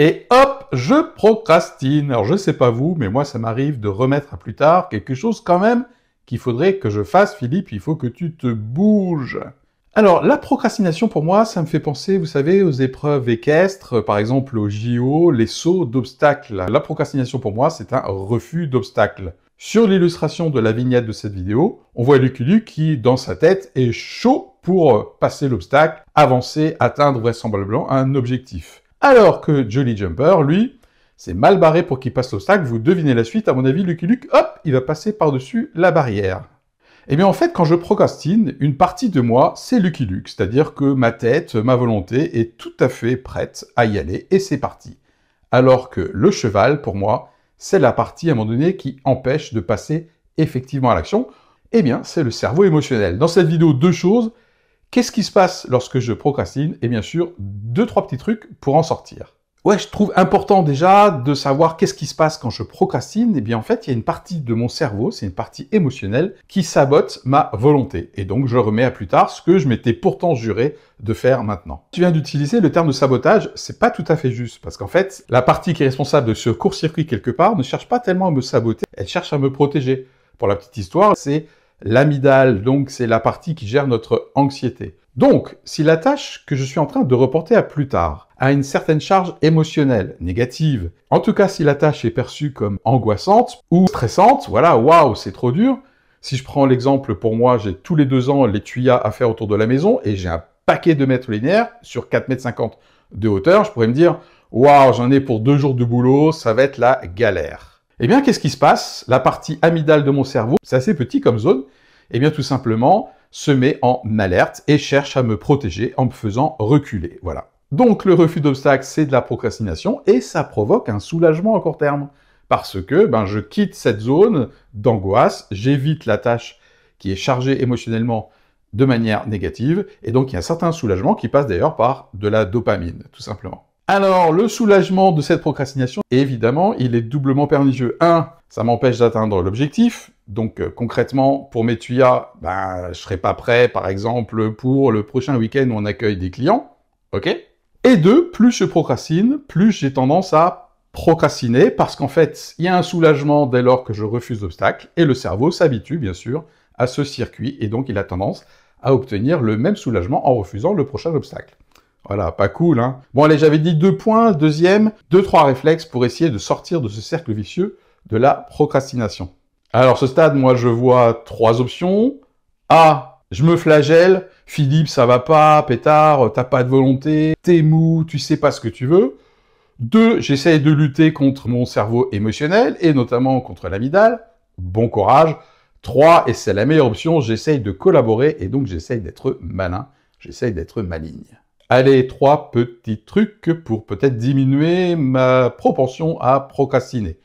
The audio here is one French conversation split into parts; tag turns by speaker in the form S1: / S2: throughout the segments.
S1: Et hop, je procrastine. Alors je sais pas vous, mais moi ça m'arrive de remettre à plus tard quelque chose quand même qu'il faudrait que je fasse, Philippe, il faut que tu te bouges. Alors, la procrastination, pour moi, ça me fait penser, vous savez, aux épreuves équestres, par exemple au JO, les sauts d'obstacles. La procrastination, pour moi, c'est un refus d'obstacles. Sur l'illustration de la vignette de cette vidéo, on voit Lucky Luke qui, dans sa tête, est chaud pour passer l'obstacle, avancer, atteindre vraisemblablement un objectif. Alors que Jolly Jumper, lui, c'est mal barré pour qu'il passe l'obstacle. Vous devinez la suite, à mon avis, Lucky Luke, hop, il va passer par-dessus la barrière. Eh bien, en fait, quand je procrastine, une partie de moi, c'est Lucky Luke, c'est-à-dire que ma tête, ma volonté est tout à fait prête à y aller, et c'est parti. Alors que le cheval, pour moi, c'est la partie, à un moment donné, qui empêche de passer effectivement à l'action. Eh bien, c'est le cerveau émotionnel. Dans cette vidéo, deux choses. Qu'est-ce qui se passe lorsque je procrastine? Et bien sûr, deux, trois petits trucs pour en sortir. Ouais, je trouve important déjà de savoir qu'est-ce qui se passe quand je procrastine. Eh bien, en fait, il y a une partie de mon cerveau, c'est une partie émotionnelle, qui sabote ma volonté. Et donc, je remets à plus tard ce que je m'étais pourtant juré de faire maintenant. Je viens d'utiliser le terme de sabotage, c'est pas tout à fait juste, parce qu'en fait, la partie qui est responsable de ce court-circuit quelque part ne cherche pas tellement à me saboter, elle cherche à me protéger. Pour la petite histoire, c'est l'amygdale, donc c'est la partie qui gère notre anxiété. Donc, si la tâche que je suis en train de reporter à plus tard a une certaine charge émotionnelle, négative, en tout cas si la tâche est perçue comme angoissante ou stressante, voilà, waouh, c'est trop dur. Si je prends l'exemple, pour moi, j'ai tous les 2 ans les tuyas à faire autour de la maison et j'ai un paquet de mètres linéaires sur 4,50 m de hauteur, je pourrais me dire, waouh, j'en ai pour 2 jours de boulot, ça va être la galère. Eh bien, qu'est-ce qui se passe? La partie amygdale de mon cerveau, c'est assez petit comme zone, eh bien tout simplement, se met en alerte et cherche à me protéger en me faisant reculer. Voilà. Donc le refus d'obstacle, c'est de la procrastination et ça provoque un soulagement à court terme. Parce que je quitte cette zone d'angoisse, j'évite la tâche qui est chargée émotionnellement de manière négative, et donc il y a un certain soulagement qui passe d'ailleurs par de la dopamine, tout simplement. Alors, le soulagement de cette procrastination, évidemment, il est doublement pernicieux. 1, ça m'empêche d'atteindre l'objectif. Donc, concrètement, pour mes tuyas, je serai pas prêt, par exemple, pour le prochain week-end où on accueille des clients. OK? Et 2, plus je procrastine, plus j'ai tendance à procrastiner, parce qu'en fait, il y a un soulagement dès lors que je refuse l'obstacle, et le cerveau s'habitue, bien sûr, à ce circuit, et donc il a tendance à obtenir le même soulagement en refusant le prochain obstacle. Voilà, pas cool, hein. Bon, allez, j'avais dit 2 points. Deuxième, 2-3 réflexes pour essayer de sortir de ce cercle vicieux de la procrastination. Alors, ce stade, moi, je vois 3 options. A, je me flagelle. Philippe, ça va pas, pétard, t'as pas de volonté, t'es mou, tu sais pas ce que tu veux. 2, j'essaye de lutter contre mon cerveau émotionnel, et notamment contre l'amygdale. Bon courage. 3, et c'est la meilleure option, j'essaye de collaborer, et donc j'essaye d'être malin, j'essaye d'être maligne. Allez, 3 petits trucs pour peut-être diminuer ma propension à procrastiner.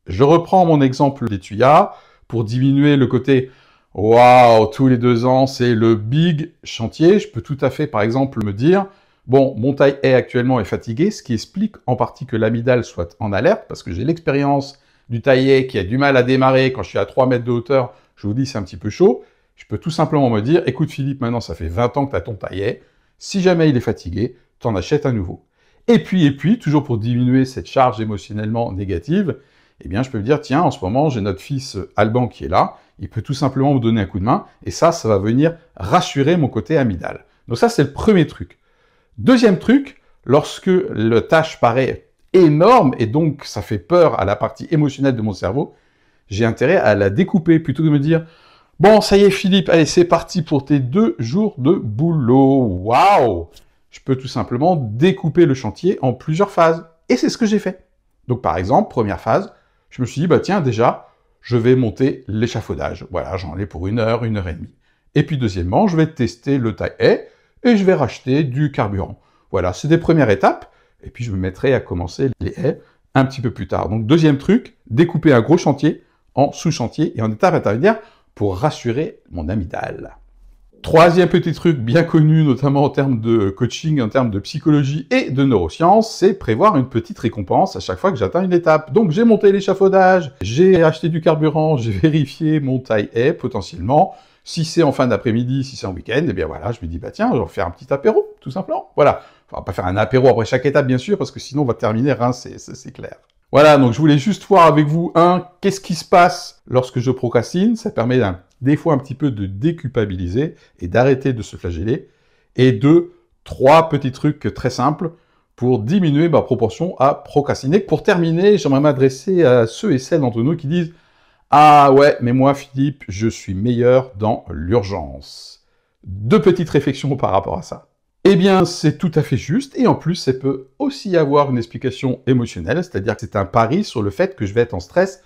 S1: Je reprends mon exemple des tuyas pour diminuer le côté « Waouh, tous les 2 ans, c'est le big chantier ». Je peux tout à fait, par exemple, me dire « Bon, mon taille-haie actuellement est fatigué », ce qui explique en partie que l'amygdale soit en alerte, parce que j'ai l'expérience du taille-haie qui a du mal à démarrer quand je suis à 3 mètres de hauteur. Je vous dis, c'est un petit peu chaud. Je peux tout simplement me dire « Écoute Philippe, maintenant ça fait 20 ans que tu as ton taille-haie. Si jamais il est fatigué, t'en achètes un nouveau. » Et puis, toujours pour diminuer cette charge émotionnellement négative, eh bien, je peux me dire, tiens, en ce moment, j'ai notre fils Alban qui est là, il peut tout simplement me donner un coup de main, et ça va venir rassurer mon côté amygdale. Donc ça, c'est le premier truc. Deuxième truc, lorsque la tâche paraît énorme, et donc ça fait peur à la partie émotionnelle de mon cerveau, j'ai intérêt à la découper, plutôt que de me dire, bon, ça y est, Philippe, allez, c'est parti pour tes 2 jours de boulot. Waouh! Je peux tout simplement découper le chantier en plusieurs phases. Et c'est ce que j'ai fait. Donc, par exemple, première phase, je me suis dit, tiens, déjà, je vais monter l'échafaudage. Voilà, j'en ai pour 1 heure, 1 heure et demie. Et puis, deuxièmement, je vais tester le taille-haie et je vais racheter du carburant. Voilà, c'est des premières étapes. Et puis, je me mettrai à commencer les haies un petit peu plus tard. Donc, deuxième truc, découper un gros chantier en sous-chantier et en étapes intermédiaires pour rassurer mon amygdale. Troisième petit truc bien connu, notamment en termes de coaching, en termes de psychologie et de neurosciences, c'est prévoir une petite récompense à chaque fois que j'atteins une étape. Donc j'ai monté l'échafaudage, j'ai acheté du carburant, j'ai vérifié mon taille-haie potentiellement. Si c'est en fin d'après-midi, si c'est en week-end, eh bien voilà, je me dis, tiens, je vais faire un petit apéro, tout simplement. Voilà. Enfin, on va pas faire un apéro après chaque étape, bien sûr, parce que sinon on va terminer rincé, ça c'est clair. Voilà, donc je voulais juste voir avec vous, qu'est-ce qui se passe lorsque je procrastine? Ça permet des fois un petit peu de déculpabiliser et d'arrêter de se flageller. Et deux, 3 petits trucs très simples pour diminuer ma proportion à procrastiner. Pour terminer, j'aimerais m'adresser à ceux et celles d'entre nous qui disent « Ah ouais, mais moi, Philippe, je suis meilleur dans l'urgence. » 2 petites réflexions par rapport à ça. Eh bien, c'est tout à fait juste, et en plus, ça peut aussi avoir une explication émotionnelle, c'est-à-dire que c'est un pari sur le fait que je vais être en stress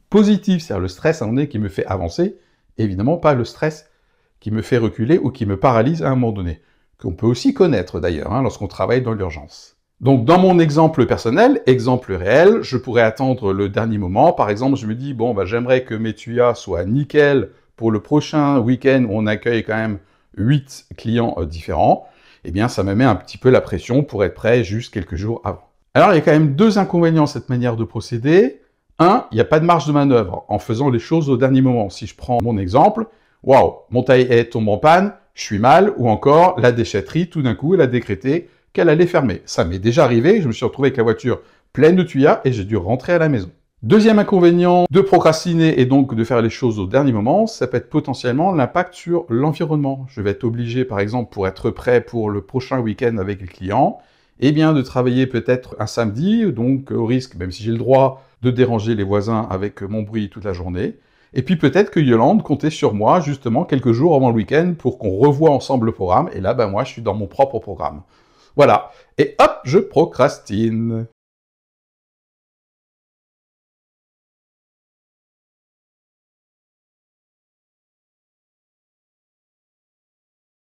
S1: positif, c'est-à-dire le stress à un moment donné qui me fait avancer, évidemment pas le stress qui me fait reculer ou qui me paralyse à un moment donné, qu'on peut aussi connaître d'ailleurs, lorsqu'on travaille dans l'urgence. Donc dans mon exemple personnel, exemple réel, je pourrais attendre le dernier moment, par exemple je me dis, bon, j'aimerais que mes tuyas soient nickel pour le prochain week-end où on accueille quand même 8 clients différents, eh bien ça me met un petit peu la pression pour être prêt juste quelques jours avant. Alors il y a quand même 2 inconvénients à cette manière de procéder. Il n'y a pas de marge de manœuvre en faisant les choses au dernier moment. Si je prends mon exemple, waouh, mon taille-haie tombe en panne, je suis mal, ou encore la déchetterie, tout d'un coup, elle a décrété qu'elle allait fermer. Ça m'est déjà arrivé, je me suis retrouvé avec la voiture pleine de tuyas et j'ai dû rentrer à la maison. Deuxième inconvénient de procrastiner et donc de faire les choses au dernier moment, ça peut être potentiellement l'impact sur l'environnement. Je vais être obligé, par exemple, pour être prêt pour le prochain week-end avec les clients, eh bien de travailler peut-être un samedi, donc au risque, même si j'ai le droit, de déranger les voisins avec mon bruit toute la journée. Et puis peut-être que Yolande comptait sur moi, justement, quelques jours avant le week-end pour qu'on revoie ensemble le programme. Et là, moi, je suis dans mon propre programme. Voilà. Et hop, je procrastine.